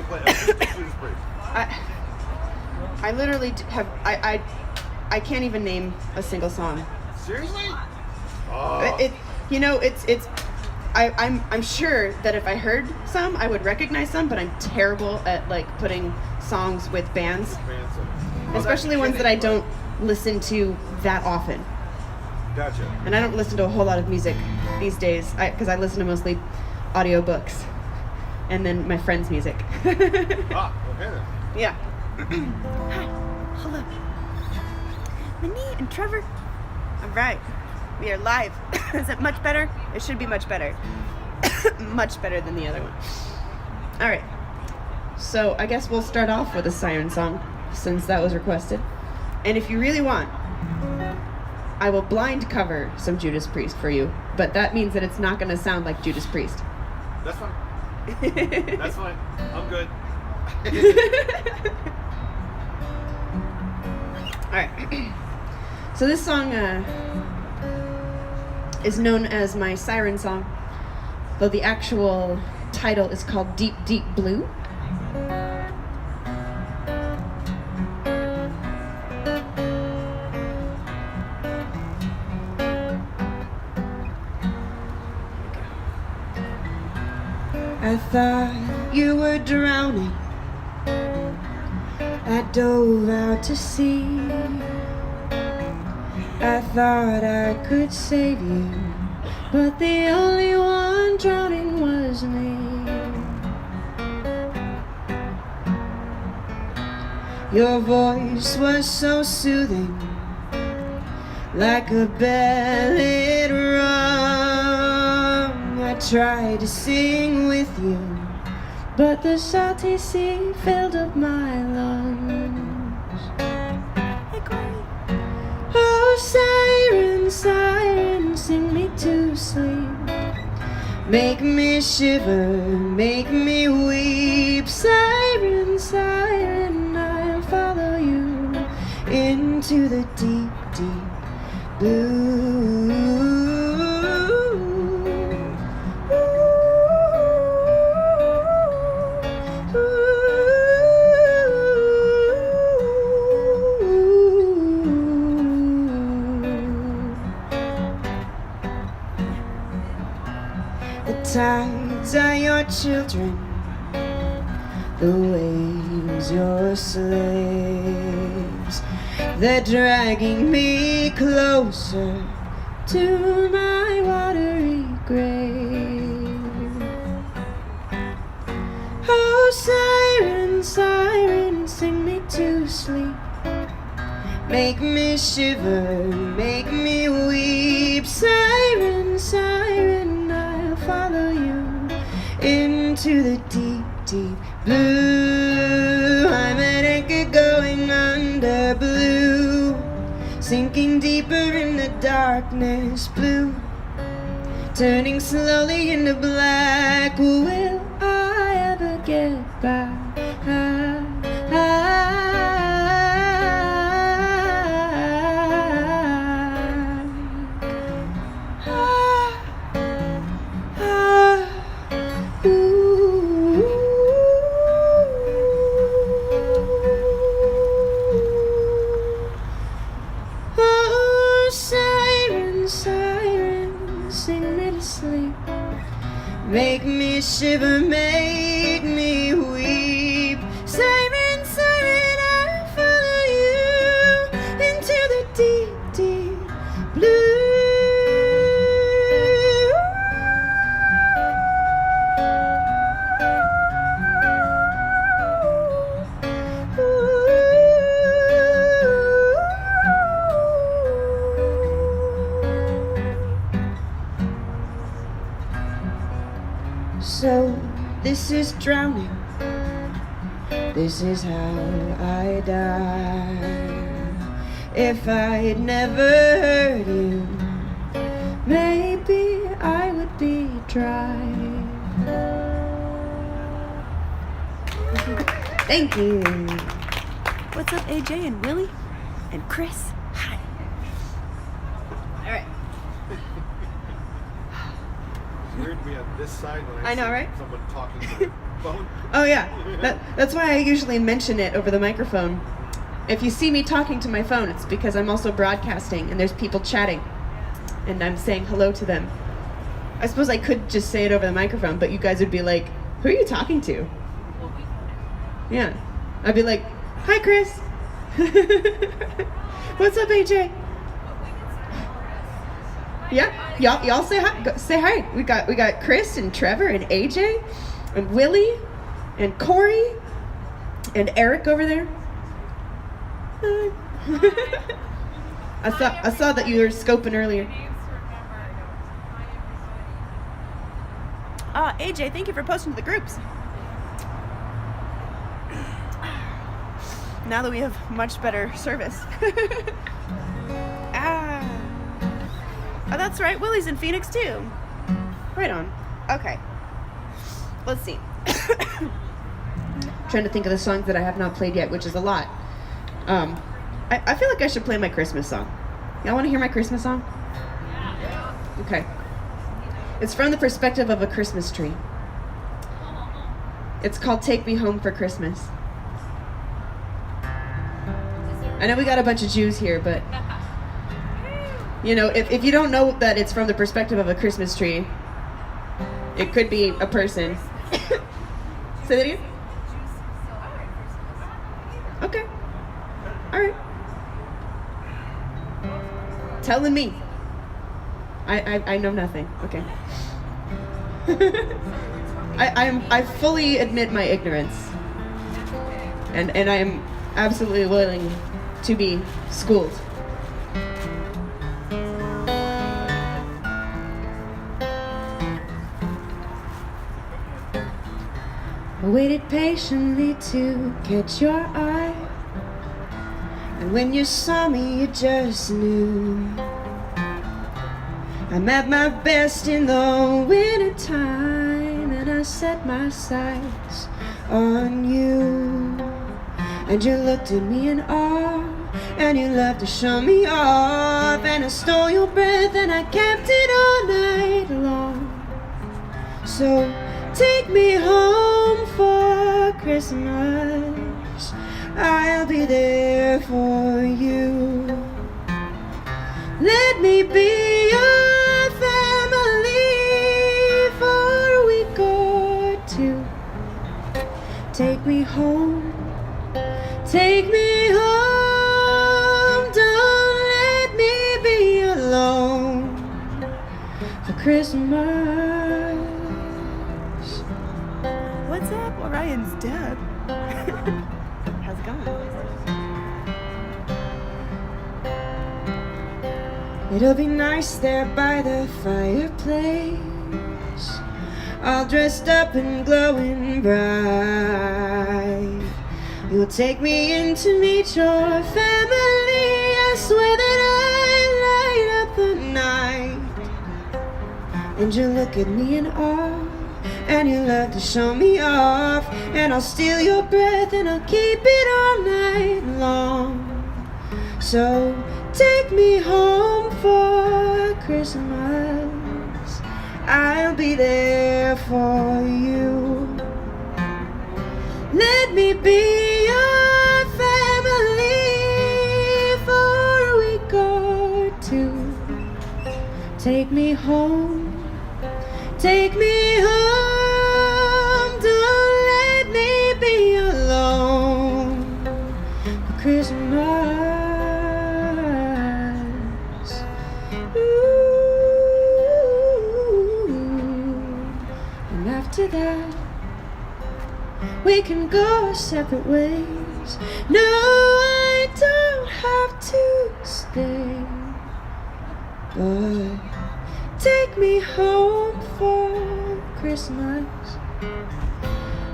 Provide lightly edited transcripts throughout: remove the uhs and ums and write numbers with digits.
play acoustic Judas Priest. I literally have I can't even name a single song. Seriously? I'm sure that if I heard some, I would recognize some, but I'm terrible at like putting songs with bands, especially ones that I don't listen to that often. Gotcha. And I don't listen to a whole lot of music these days because I listen to mostly audiobooks and then my friends' music. Okay then. Yeah. Hi. Hello. Minnie and Trevor. All right. We are live. Is it much better? It should be much better. Much better than the other one. All right. So I guess we'll start off with a siren song since that was requested. And if you really want, I will blind cover some Judas Priest for you, but that means that it's not going to sound like Judas Priest. That's fine. That's fine. I'm good. All right. So this song is known as my siren song, though the actual title is called Deep, Deep Blue. I thought you were drowning. I dove out to sea. I thought I could save you, but the only one drowning was me. Your voice was so soothing, like a ballad rum. I tried to sing with you, but the salty sea filled up my lungs. Oh, siren, siren, sing me to sleep. Make me shiver, make me weep. Siren, siren, I'll follow you into the deep, deep blue. Tides are your children, the waves your slaves. They're dragging me closer to my watery grave. Oh, siren, siren, sing me to sleep. Make me shiver, make me weep. Siren, siren, I'll follow you into the deep, deep blue. I'm an anchor going under blue, sinking deeper in the darkness blue, turning slowly into black. Will I ever get back? Make me shiver, make me weep. Siren, siren, I'll follow you into the deep, deep blue. So this is drowning, this is how I die. If I'd never heard you, maybe I would be dry. Thank you. What's up, AJ and Willie and Chris? Hi. All right. Weird to be on this side when I know, see right? someone talking to me. phone. Oh yeah, that's why I usually mention it over the microphone. If you see me talking to my phone, it's because I'm also broadcasting and there's people chatting and I'm saying hello to them. I suppose I could just say it over the microphone, but you guys would be like, who are you talking to? Yeah. I'd be like, hi Chris. What's up, AJ? Yeah, y'all say hi. Say hi. We got Chris and Trevor and AJ and Willie and Corey and Eric over there. I saw that you were scoping earlier. AJ, thank you for posting to the groups. Now that we have much better service. Oh, that's right. Willie's in Phoenix too. Right on. Okay. Let's see. Trying to think of the songs that I have not played yet, which is a lot. I feel like I should play my Christmas song. Y'all want to hear my Christmas song? Yeah. Okay. It's from the perspective of a Christmas tree. It's called Take Me Home for Christmas. I know we got a bunch of Jews here, but you know, if you don't know that it's from the perspective of a Christmas tree, it could be a person. Say that again? Okay. All right. Telling me. I know nothing. Okay. I fully admit my ignorance. And I am absolutely willing to be schooled. I waited patiently to catch your eye, and when you saw me you just knew I'm at my best in the winter time, and I set my sights on you. And you looked at me in awe, and you loved to show me off, and I stole your breath and I kept it all night long. So take me home for Christmas, I'll be there for you. Let me be your family for a week or two. Take me home, take me home, don't let me be alone for Christmas. What's up? Orion's dead. How's it going? It'll be nice there by the fireplace, all dressed up and glowing bright. You'll take me in to meet your family. I swear that I light up the night. And you look at me in awe, and you love to show me off, and I'll steal your breath and I'll keep it all night long. So take me home for Christmas, I'll be there for you. Let me be your family for a week or two. Take me home, take me home, don't let me be alone for Christmas. Ooh. And after that, we can go our separate ways. No, I don't have to stay, but take me home for Christmas,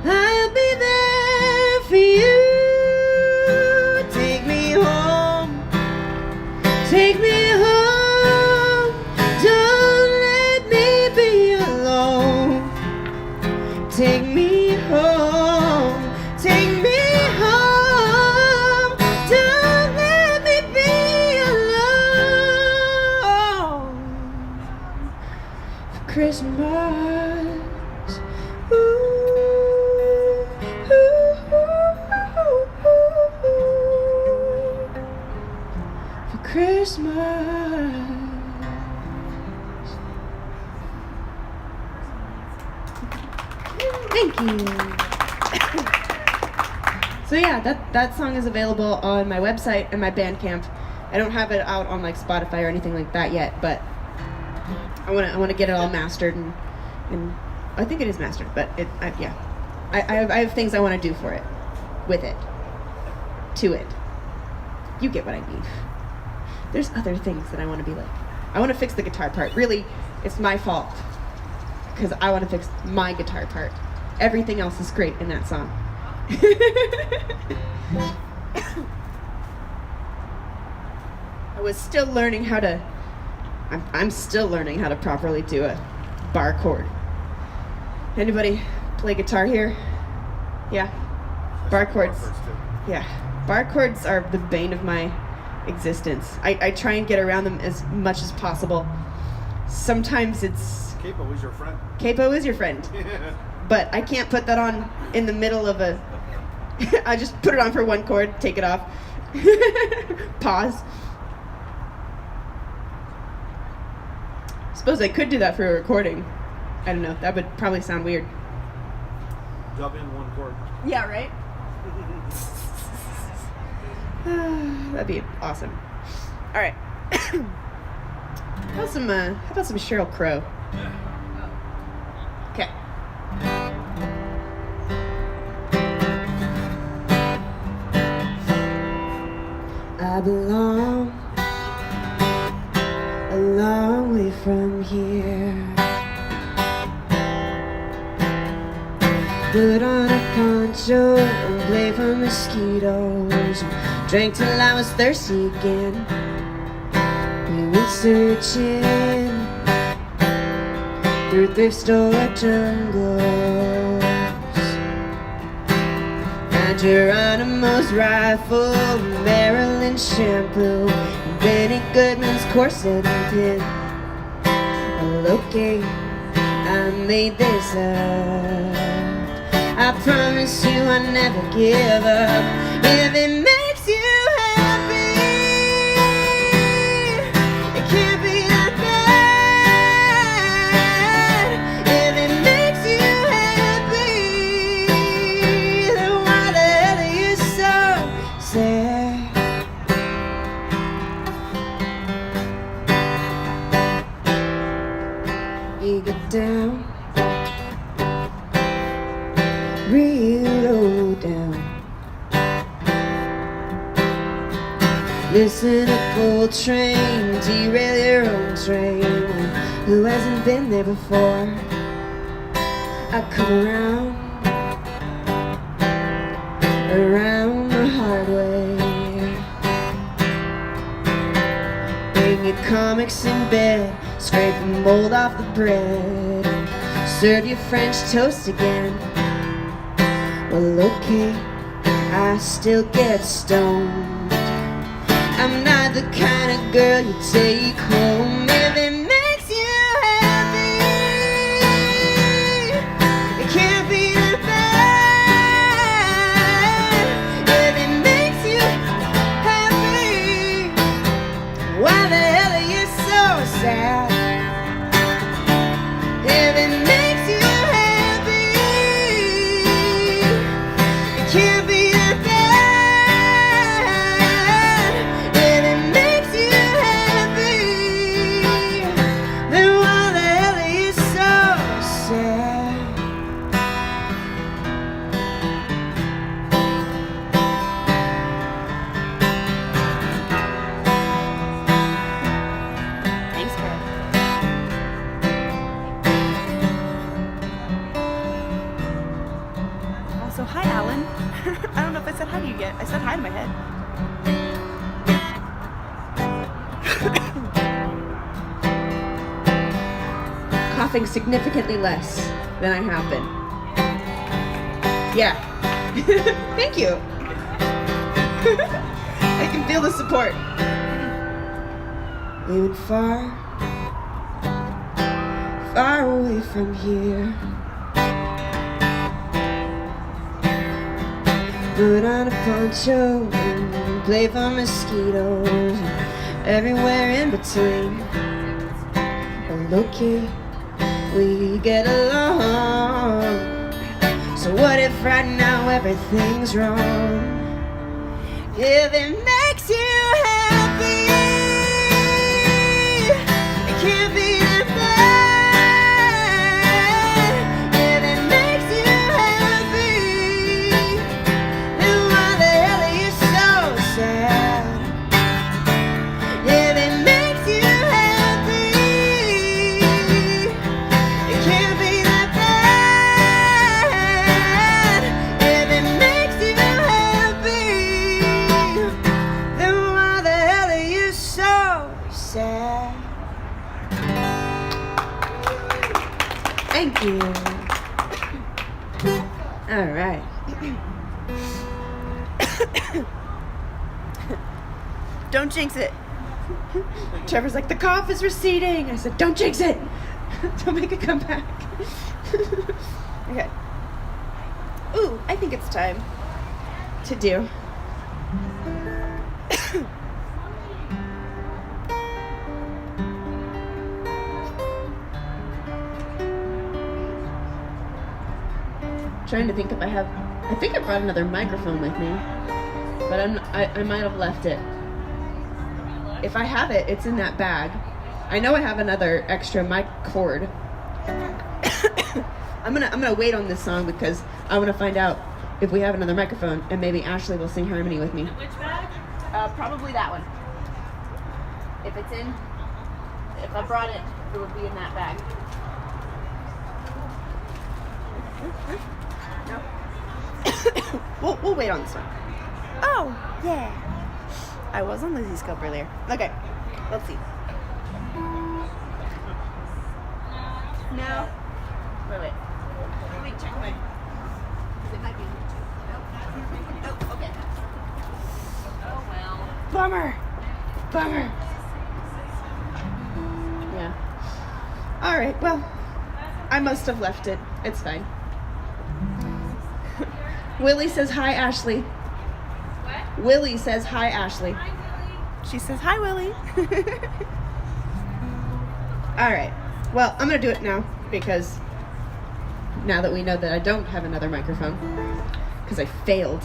I'll be there for you. Take me home, take me home, don't let me be alone. Take me home, take me home, don't let me be alone for Christmas. Ooh. So yeah, that song is available on my website and my Bandcamp. I don't have it out on like Spotify or anything like that yet, but I want to get it all mastered and I think it is mastered, but I have things I want to do for it, with it, to it. You get what I mean. There's other things that I want to be like. I want to fix the guitar part. Really, it's my fault because I want to fix my guitar part. Everything else is great in that song. I was still learning how to. I'm still learning how to properly do a bar chord. Anybody play guitar here? Yeah. Bar chords. Yeah. Bar chords are the bane of my existence. I try and get around them as much as possible. Sometimes it's. Capo is your friend. Capo is your friend. But I can't put that on in the middle of a. I just put it on for one chord, take it off. Pause. Suppose I could do that for a recording. I don't know. That would probably sound weird. Dub in one chord. Yeah, right? That'd be awesome. All right. How about some Sheryl Crow? Okay. I belong a long way from here. Put on a poncho and play for mosquitoes. Drank till I was thirsty again. We went searching through thrift store jungles. And Geronimo's rifle, Maryland shampoo, Benny Goodman's corset and pin. Well, okay, I made this up. I promise you I never give up. If it makes you happy, it can't be that bad. If it makes you happy, then why the hell are you so sad? You get down real low down. Listen up, old train, derail your own train. Who hasn't been there before? I come around the hard way. Bring your comics in bed, scrape the mold off the bread, serve your French toast again. Well, okay, I still get stoned. I'm not the kind of girl you take home. If it makes you happy, it can't be that bad. If it makes you happy, why the hell are you so sad? If it makes you can't be that bad. If it makes you happy, then why the hell are you so sad? Thanks, girl. Also, hi, Alan. I don't know if I said hi to you yet. I said hi to my head. Coughing significantly less than I have been. Yeah. Thank you. I can feel the support. We went far, far away from here. Put on a poncho and play for mosquitoes, everywhere in between. Well, okay, we get along. So what if right now everything's wrong? If it makes you happy, it can't be that bad. If it makes you happy, then why the hell are you so sad? If it makes you happy, it can't be that bad. If it makes you happy, then why the hell are you so sad? Thank you. All right. Don't jinx it. Trevor's like, the cough is receding. I said, don't jinx it. Don't make it come back. Okay. Ooh, I think it's time to do. Trying to think if I have. I think I brought another microphone with me, but I might have left it. If I have it, it's in that bag. I know I have another extra mic cord. I'm gonna wait on this song because I want to find out if we have another microphone, and maybe Ashley will sing harmony with me. Which bag? Probably that one. If I brought it, it would be in that bag. No. we'll wait on this one. Oh, yeah. I was on Lizzie's scope earlier. Okay, let's see. No. Wait. Let me check my. It might be. Nope. Oh, okay. Oh well. Bummer. Yeah. All right. Well, I must have left it. It's fine. Willie says hi, Ashley. What? Willie says hi, Ashley. Hi, Willie. She says hi, Willie. All right. Well, I'm gonna do it now because now that we know that I don't have another microphone because I failed.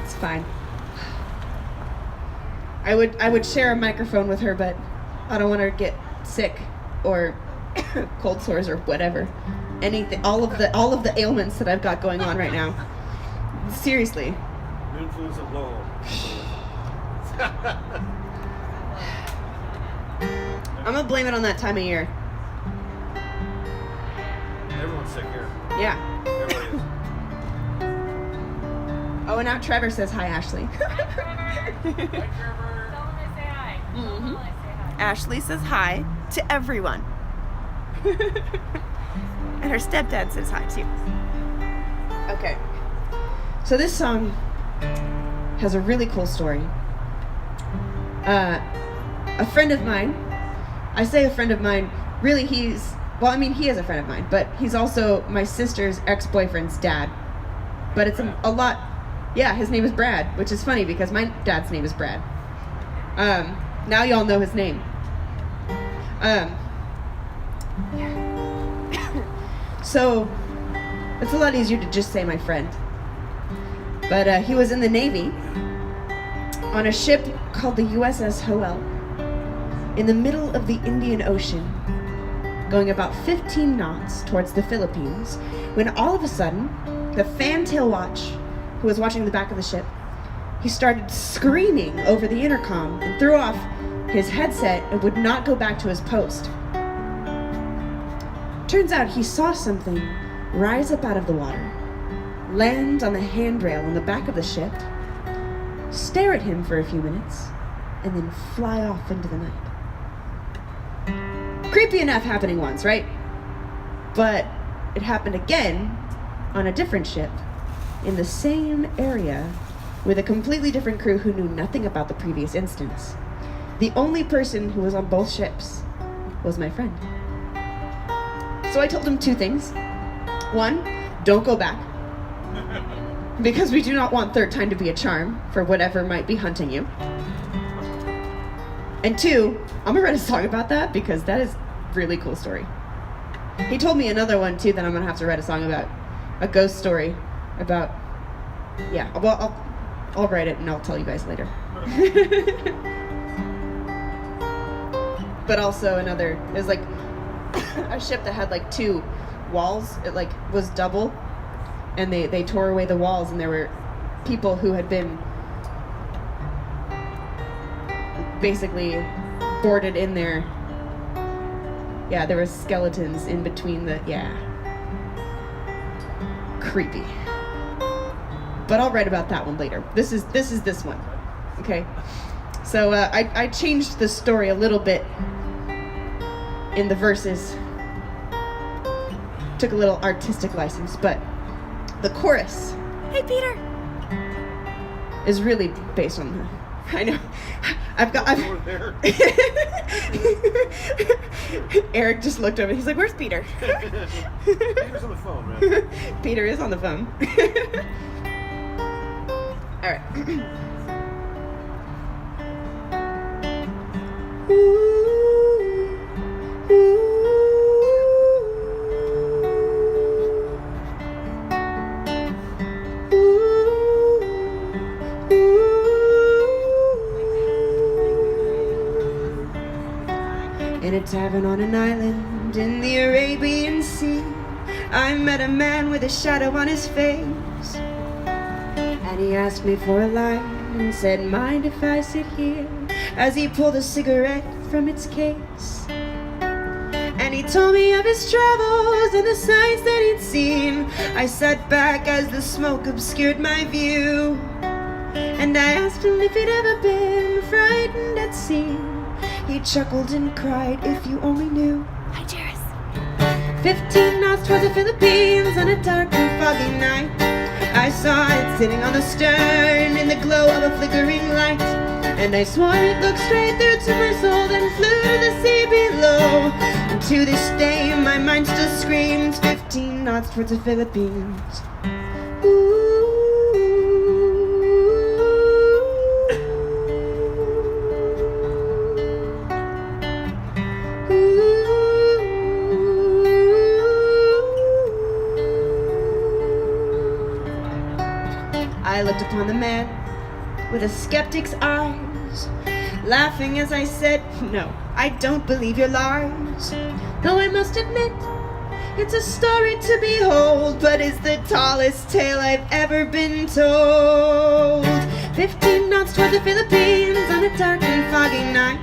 It's fine. I would share a microphone with her, but I don't want her to get sick or cold sores or whatever. Anything, all of the ailments that I've got going on right now. Seriously. Influenza blow. I'm gonna blame it on that time of year. Everyone's sick here. Yeah. Everybody is. Oh, and now Trevor says hi, Ashley. Hi, Trevor. Tell him I say hi. Tell him I say hi. Ashley says hi to everyone. And her stepdad says hi too. Okay. So this song has a really cool story. A friend of mine, I say a friend of mine, really he is a friend of mine, but he's also my sister's ex-boyfriend's dad. But it's a lot, yeah, his name is Brad, which is funny because my dad's name is Brad. Now y'all know his name. So, it's a lot easier to just say my friend. But he was in the Navy on a ship called the USS Howell in the middle of the Indian Ocean, going about 15 knots towards the Philippines, when all of a sudden, the fantail watch, who was watching the back of the ship, he started screaming over the intercom and threw off his headset and would not go back to his post. Turns out he saw something rise up out of the water, land on the handrail on the back of the ship, stare at him for a few minutes, and then fly off into the night. Creepy enough happening once, right? But it happened again on a different ship in the same area with a completely different crew who knew nothing about the previous instance. The only person who was on both ships was my friend. So I told him two things. One, don't go back. Because we do not want third time to be a charm for whatever might be hunting you. And two, I'm gonna write a song about that because that is a really cool story. He told me another one too that I'm gonna have to write a song about. a ghost story about, yeah, well, I'll write it and I'll tell you guys later. But also another, it was like a ship that had like 2 walls. It like was double, and they tore away the walls, and there were people who had been basically boarded in there. Yeah, there were skeletons in between the, yeah. Creepy. But I'll write about that one later. This is this one. Okay? So I changed the story a little bit in the verses. Took a little artistic license, but the chorus, hey Peter, is really based on the, I know. I've Over there. Eric just looked over. He's like, "Where's Peter?" Peter's on the phone, man. Peter is on the phone. All right. In a tavern on an island in the Arabian Sea, I met a man with a shadow on his face. And he asked me for a light and said, "Mind if I sit here?" As he pulled a cigarette from its case. And he told me of his travels and the sights that he'd seen. I sat back as the smoke obscured my view. And I asked him if he'd ever been frightened at sea. He chuckled and cried, "If you only knew." Hi, Jairus. 15 knots towards the Philippines on a dark and foggy night. I saw it sitting on the stern in the glow of a flickering light. And I swore it looked straight through to my soul, then flew to the sea below. And to this day my mind still screams 15 knots towards the Philippines. I looked upon the man with a skeptic's eyes, laughing as I said, "No, I don't believe your lies. Though I must admit, it's a story to behold, but it's the tallest tale I've ever been told." 15 knots toward the Philippines on a dark and foggy night.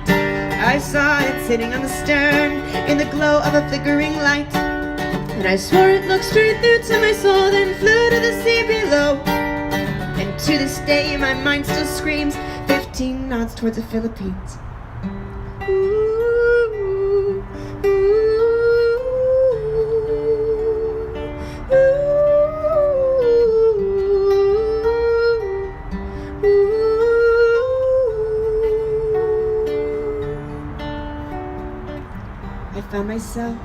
I saw it sitting on the stern in the glow of a flickering light. And I swore it looked straight through to my soul, then flew to the sea below. And to this day my mind still screams 15 knots towards the Philippines. Ooh, ooh, ooh, ooh. I found myself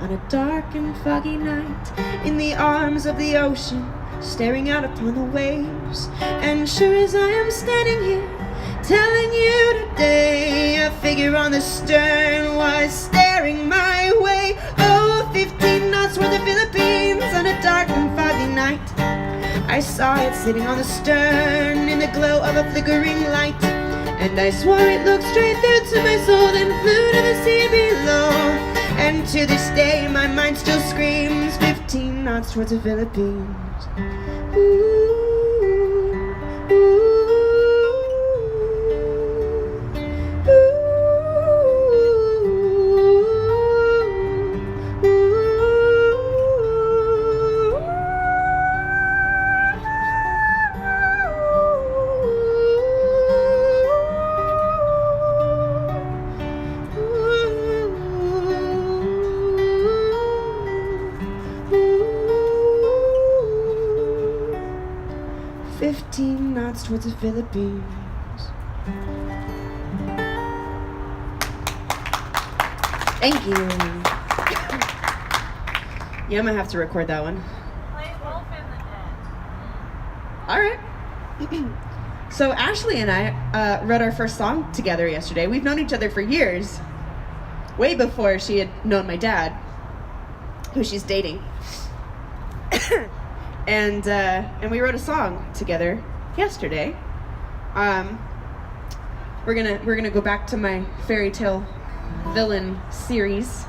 on a dark and foggy night in the arms of the ocean, staring out upon the waves. And sure as I am standing here telling you today, a figure on the stern was staring my way. Oh, 15 knots toward the Philippines on a dark and foggy night. I saw it sitting on the stern in the glow of a flickering light. And I swore it looked straight through to my soul, then flew to the sea below. And to this day my mind still screams 15 knots towards the Philippines. Towards the Philippines. Thank you. Yeah, I'm gonna have to record that one. Play Wolf in the Den. All right. So Ashley and I wrote our first song together yesterday. We've known each other for years, way before she had known my dad, who she's dating. and we wrote a song together yesterday. We're gonna go back to my fairy tale villain series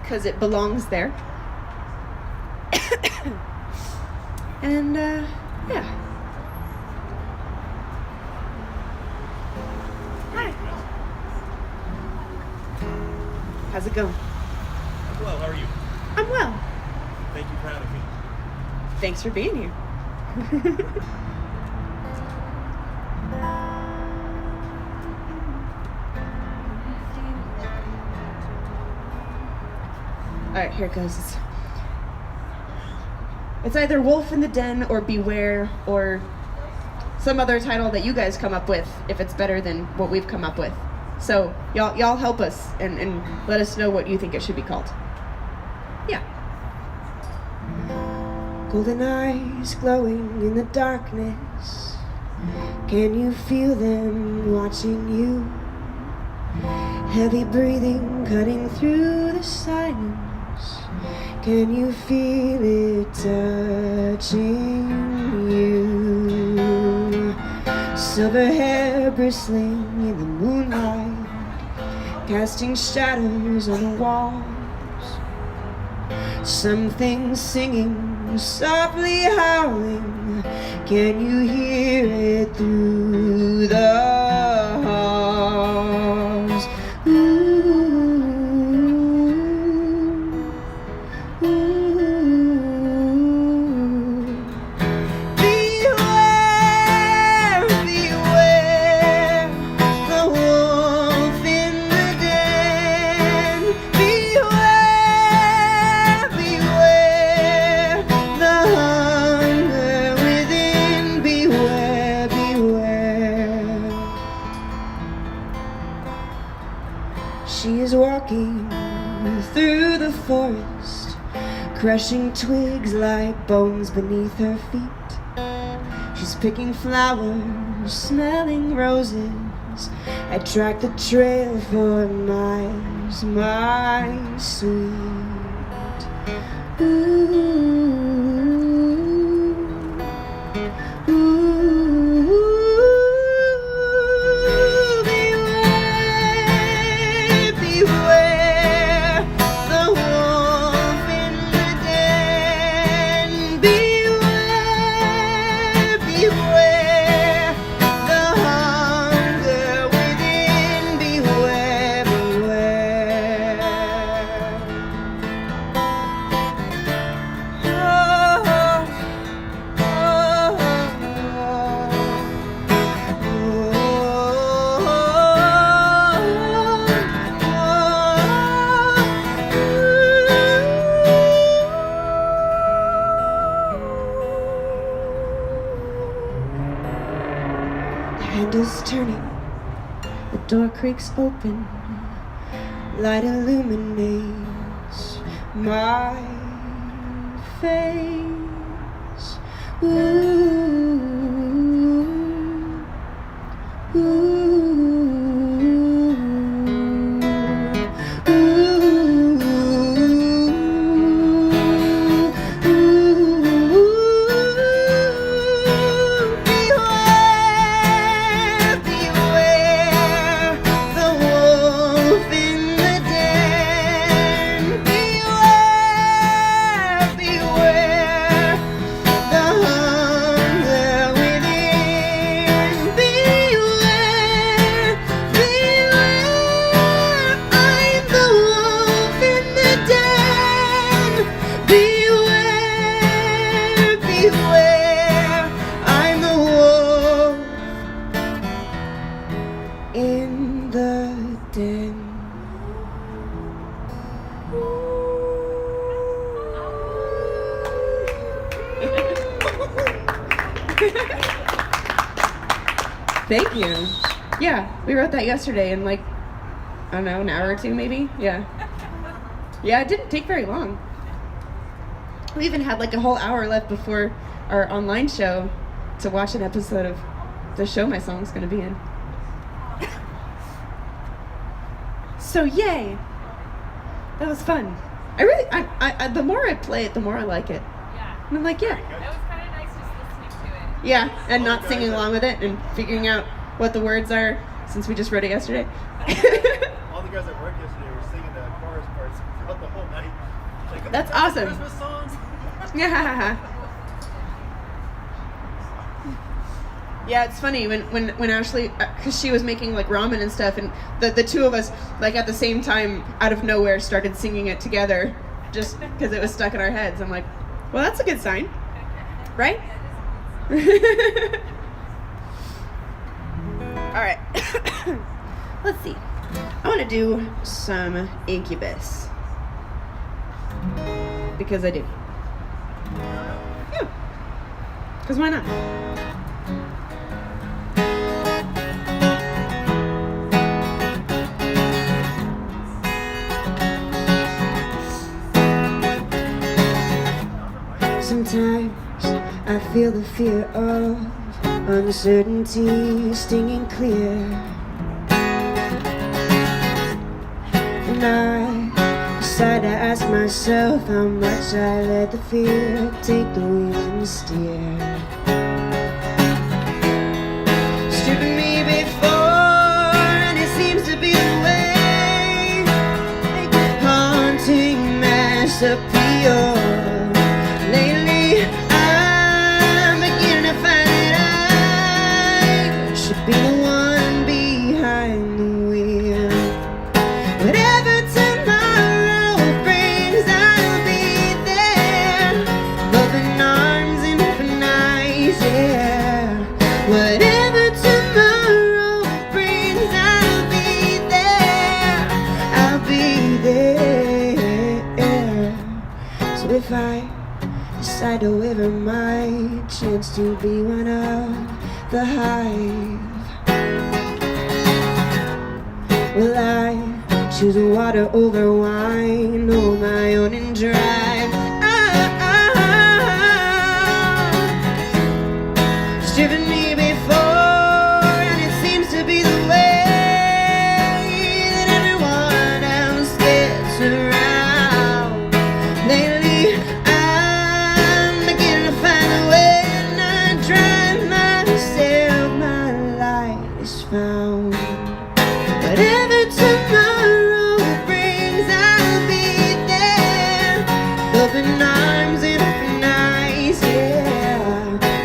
because it belongs there. And yeah. Hi. How's it going? I'm well. How are you? I'm well. Thank you for having me. Thanks for being here. Alright, here it goes. It's either Wolf in the Den or Beware or some other title that you guys come up with if it's better than what we've come up with. So y'all help us and let us know what you think it should be called. Yeah. Golden eyes glowing in the darkness. Can you feel them watching you? Heavy breathing cutting through the silence. Can you feel it touching you? Silver hair bristling in the moonlight, casting shadows on the walls. Something singing, softly howling. Can you hear it through the halls? She is walking through the forest, crushing twigs like bones beneath her feet. She's picking flowers, smelling roses. I track the trail for miles, my sweet. Ooh. Handles turning, the door creaks open, light illuminates my face. Ooh, ooh. In the den. Thank you. Yeah, we wrote that yesterday in like, I don't know, an hour or two maybe? Yeah. Yeah, it didn't take very long. We even had like a whole hour left before our online show to watch an episode of the show my song's gonna be in. So yay! That was fun. I the more I play it, the more I like it. Yeah. And I'm like, yeah. It was kind of nice just listening to it. Yeah, and not singing along with it and figuring out what the words are since we just wrote it yesterday. All the guys at work yesterday were singing the chorus parts throughout the whole night. Like, That's awesome. Christmas songs. Yeah. Yeah, it's funny when Ashley, because she was making like ramen and stuff, and the two of us like at the same time out of nowhere started singing it together, just because it was stuck in our heads. I'm like, well, that's a good sign, right? All right. Let's see. I want to do some Incubus because I do. Yeah. Because why not? Sometimes I feel the fear of uncertainty stinging clear, and I decide to ask myself how much I let the fear take the wheel and steer. Stripping me before, and it seems to be the way, like a haunting mass appeal. Lately, I'm beginning to find that I should be the one behind the wheel. Whatever tomorrow brings, I'll be there. Open arms and open eyes, yeah. Whatever tomorrow brings, I'll be there. I'll be there. So if I decide to waver my chance to be one of the hive, will I choose water over wine, hold my own and drive? Stripping me before, and it seems to be the way that everyone else gets around. Lately, I'm beginning to find a way, and I drive myself, my light is found. Whatever tomorrow brings, I'll be there. Open arms and open eyes, yeah.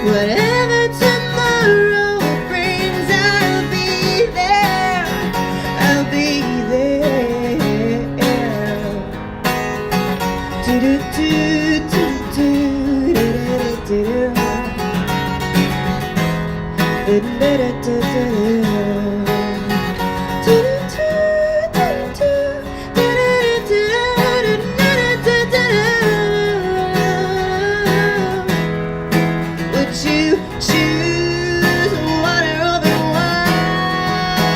Whatever tomorrow brings, I'll be there. I'll be there. Do do do do do do do do do do do. Would you choose water over wine?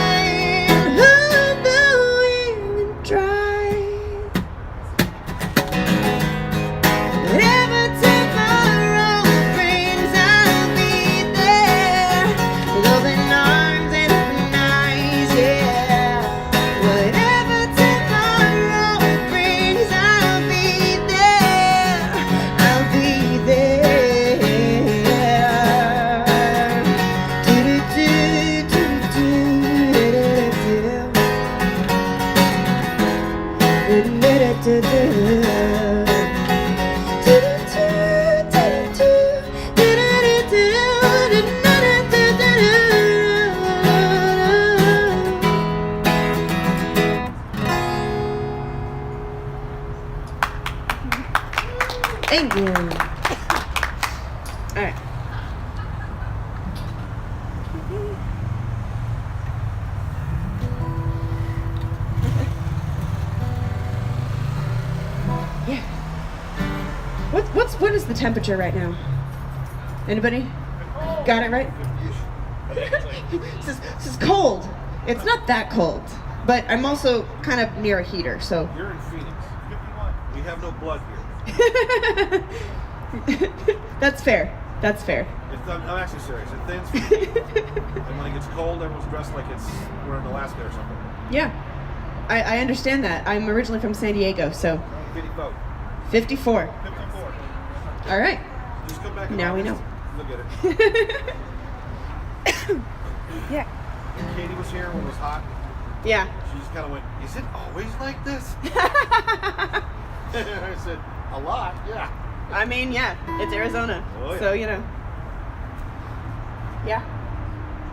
Hold the wheel and drive. Whatever tomorrow brings, I'll be there. With open arms and open eyes, yeah. Whatever tomorrow brings, I'll be there. I'll be there. Thank you. All right. Yeah. What is the temperature right now? Anybody? Got it right? This is cold. It's not that cold, but I'm also kind of near a heater, so. You're in Phoenix. We have no blood here. That's fair. That's fair. I'm actually serious. It thins for me. And when it gets cold, everyone's dressed like we're in Alaska or something. Yeah, I understand that. I'm originally from San Diego, so. 54. 54. 54. All right. Just come back in Now we August. know. Look at it. Yeah. When Katie was here when it was hot, Yeah. she just kind of went, "Is it always like this?" I said, "A lot, yeah." I mean, yeah, it's Arizona. Oh, yeah. So, you know. Yeah.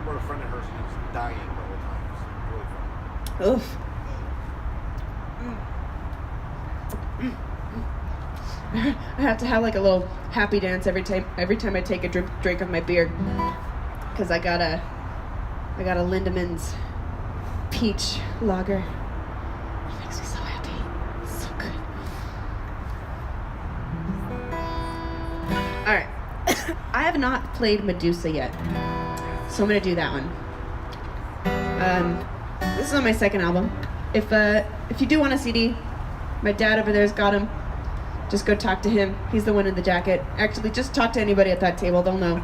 We're a friend of hers who was dying the whole time. It was really fun. Oof. I have to have like a little happy dance every time I take a drink of my beer, because I got a Lindemann's peach lager. It makes me so happy. It's so good. All right, I have not played Medusa yet, so I'm gonna do that one. This is on my second album. If you do want a CD, my dad over there's got him. Just go talk to him. He's the one in the jacket. Actually, just talk to anybody at that table. They'll know.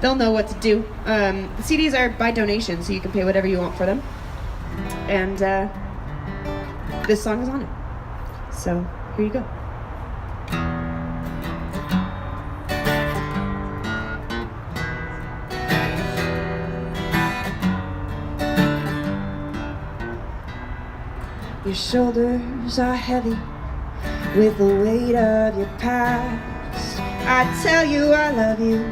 They'll know what to do. The CDs are by donation, so you can pay whatever you want for them. And this song is on it. So here you go. Your shoulders are heavy with the weight of your past. I tell you I love you.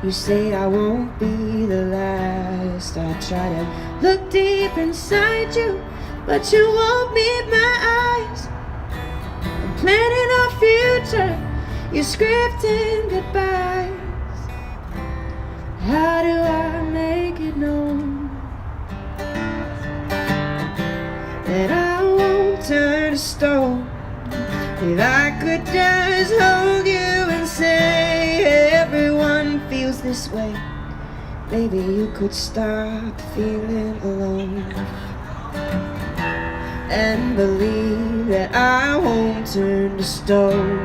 You say I won't be the last. I try to look deep inside you, but you won't meet my eyes. I'm planning our future. You're scripting goodbyes. How do I make it known that I won't turn to stone? If I could just hold you and say everyone feels this way, maybe you could stop feeling alone and believe that I won't turn to stone.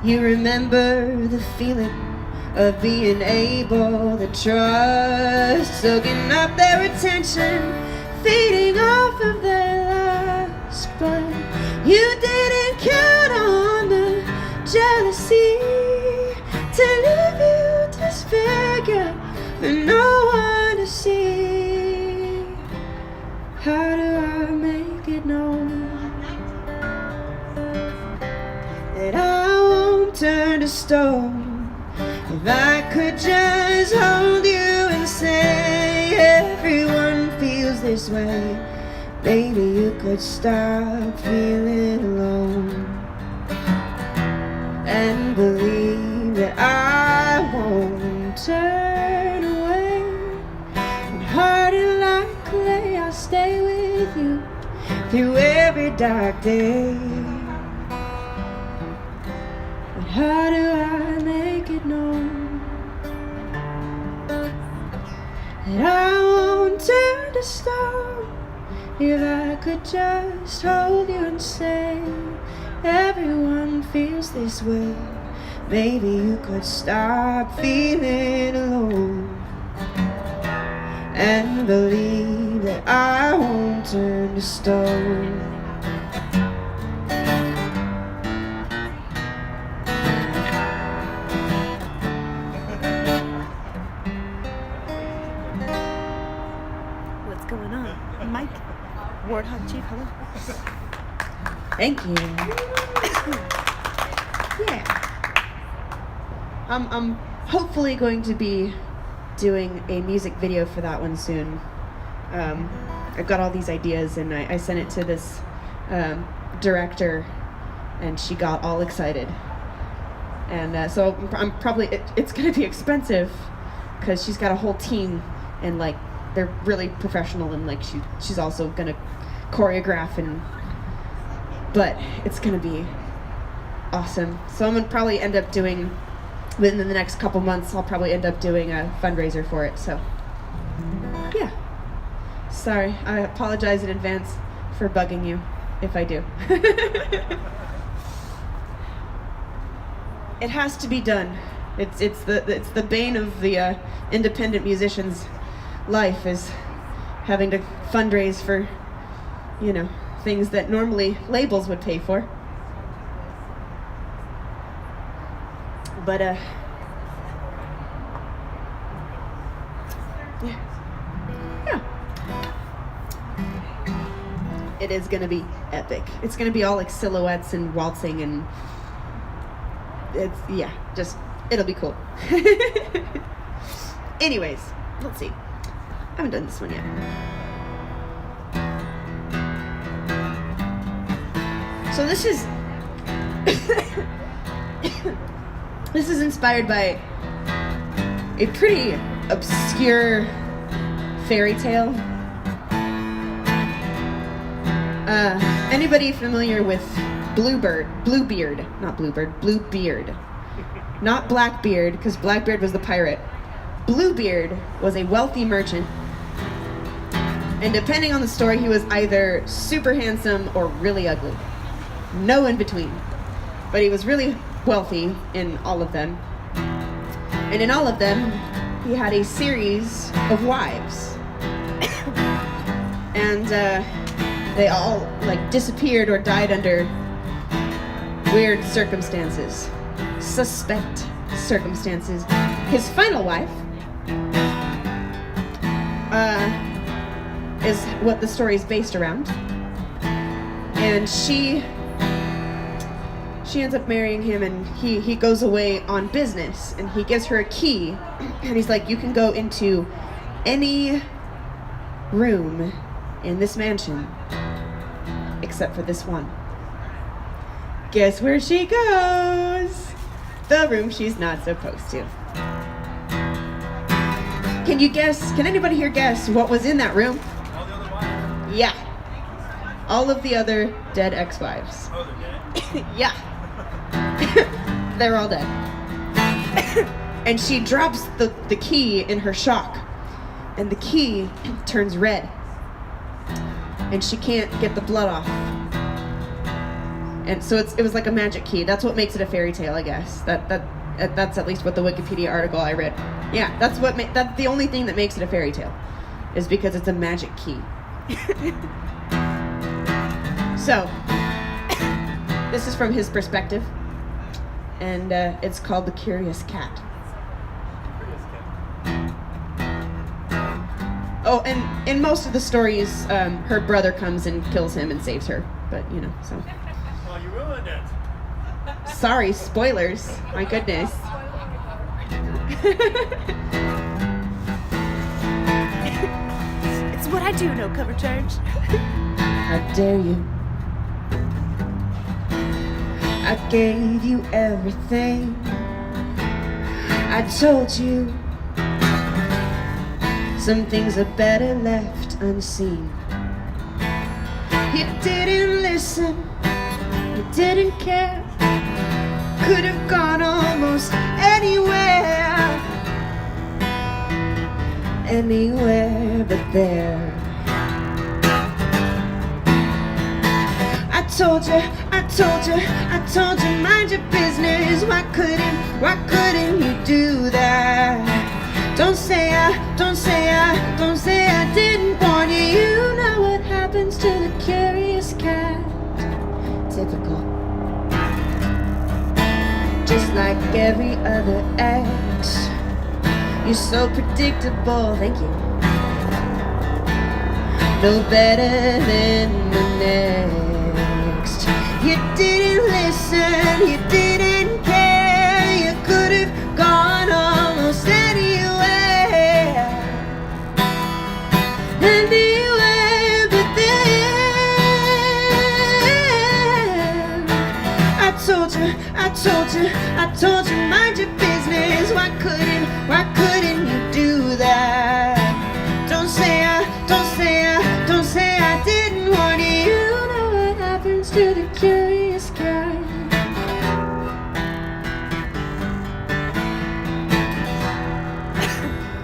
You remember the feeling of being able to trust, soaking up their attention, feeding off of their lust. But you didn't count on the jealousy to leave you disfigured for no one to see. How do I make it known that I won't turn to stone? If I could just hold you and say everyone feels this way, maybe you could stop feeling alone and believe that I won't turn away. And hardened like clay, I'll stay with you through every dark day. But how do I make it known that I won't turn to stone? If I could just hold you and say everyone feels this way, maybe you could stop feeling alone and believe that I won't turn to stone. What's going on? Mike, Warthog Chief, hello. Thank you. Yeah. I'm hopefully going to be doing a music video for that one soon. I've got all these ideas, and I sent it to this director, and she got all excited. And so I'm probably, it's going to be expensive because she's got a whole team, and like they're really professional, and like she's also going to choreograph, but it's going to be awesome. So I'm going to probably end up doing, within the next couple months, I'll probably end up doing a fundraiser for it. So yeah, sorry, I apologize in advance for bugging you if I do. It has to be done. It's the bane of the independent musicians. life is having to fundraise for, you know, things that normally labels would pay for. But, yeah. It is gonna be epic. It's gonna be all like silhouettes and waltzing and it'll be cool. Anyways, let's see. I haven't done this one yet. So this is this is inspired by a pretty obscure fairy tale. Anybody familiar with Bluebeard? Not Blackbeard, because Blackbeard was the pirate. Bluebeard was a wealthy merchant, and depending on the story, he was either super handsome or really ugly. No in between. But he was really wealthy in all of them. And in all of them, he had a series of wives. And they all like disappeared or died under weird circumstances. Suspect circumstances. His final wife is what the story is based around. And she ends up marrying him, and he goes away on business, and he gives her a key, and he's like, you can go into any room in this mansion except for this one. Guess where she goes? The room she's not supposed to. Can you guess? Can anybody here guess what was in that room? All the other wives. Yeah. All of the other dead ex-wives. Oh, they're dead? Yeah. They're all dead. And she drops the key in her shock. And the key turns red. And she can't get the blood off. And so it was like a magic key. That's what makes it a fairy tale, I guess. That's at least what the Wikipedia article I read. Yeah, that's the only thing that makes it a fairy tale, is because it's a magic key. So, this is from his perspective, and it's called The Curious Cat. Oh, and in most of the stories, her brother comes and kills him and saves her, but you know, so. Oh, you ruined it. Sorry, spoilers. My goodness. It's what I do, no cover charge. How dare you? I gave you everything. I told you some things are better left unseen. You didn't listen, you didn't care. Could have gone almost anywhere, anywhere but there. I told you, mind your business. Why couldn't you do that? Don't say I didn't warn you. You know what happens to the curious cat. Typical. Just like every other ex. You're so predictable, thank you. No better than the next. You didn't listen, you didn't care. You could have gone almost anywhere, anywhere but then. I told you, mind your business. Why couldn't you do that? Don't say I didn't warn you. You know what happens to the curious cat.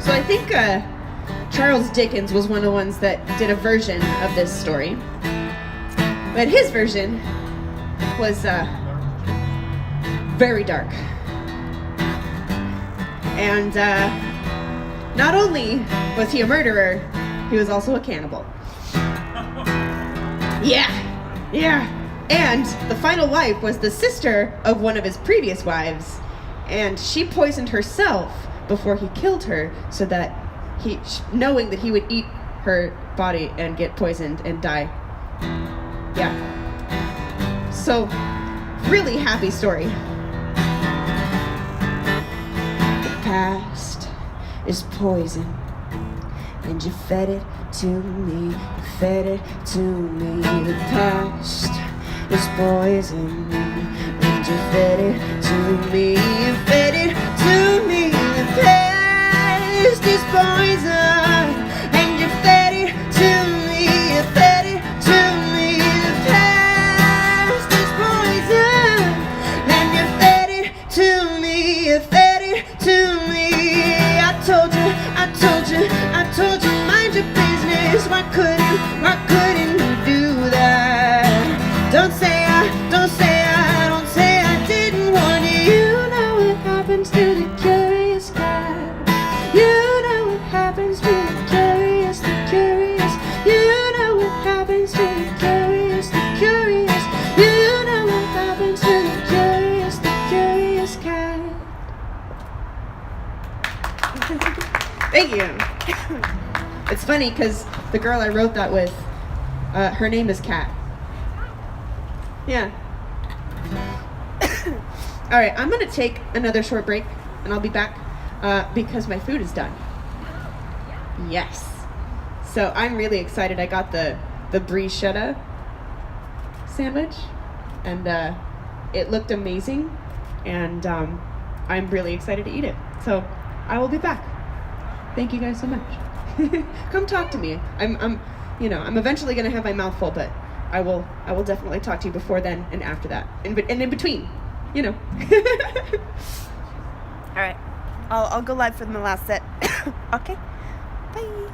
So I think Charles Dickens was one of the ones that did a version of this story. But his version was very dark. And not only was he a murderer, he was also a cannibal. Yeah. And the final wife was the sister of one of his previous wives, and she poisoned herself before he killed her, so that knowing that he would eat her body and get poisoned and die. Yeah. So, really happy story. The past is poison, and you fed it to me, you fed it to me. The past is poison, and you fed it to me, you fed it to me. The past is poison, and you fed it to me, you fed it to me. The past is poison, and you fed it to me, you fed it to me. I told you, mind your business. Why couldn't you do that? Don't say I didn't want you. You know what happens to the curious cat. You know what happens to the curious, the curious. You know what happens to the curious, the curious. You know what happens to the curious cat. Thank you. It's funny because the girl I wrote that with, her name is Kat. Yeah. All right, I'm gonna take another short break, and I'll be back because my food is done. Yes. So I'm really excited. I got the bruschetta sandwich, and it looked amazing, and I'm really excited to eat it. So I will be back. Thank you guys so much. Come talk to me. I'm eventually gonna have my mouth full, but I will definitely talk to you before then and after that, and in between, All right, I'll go live for the last set. Okay, bye.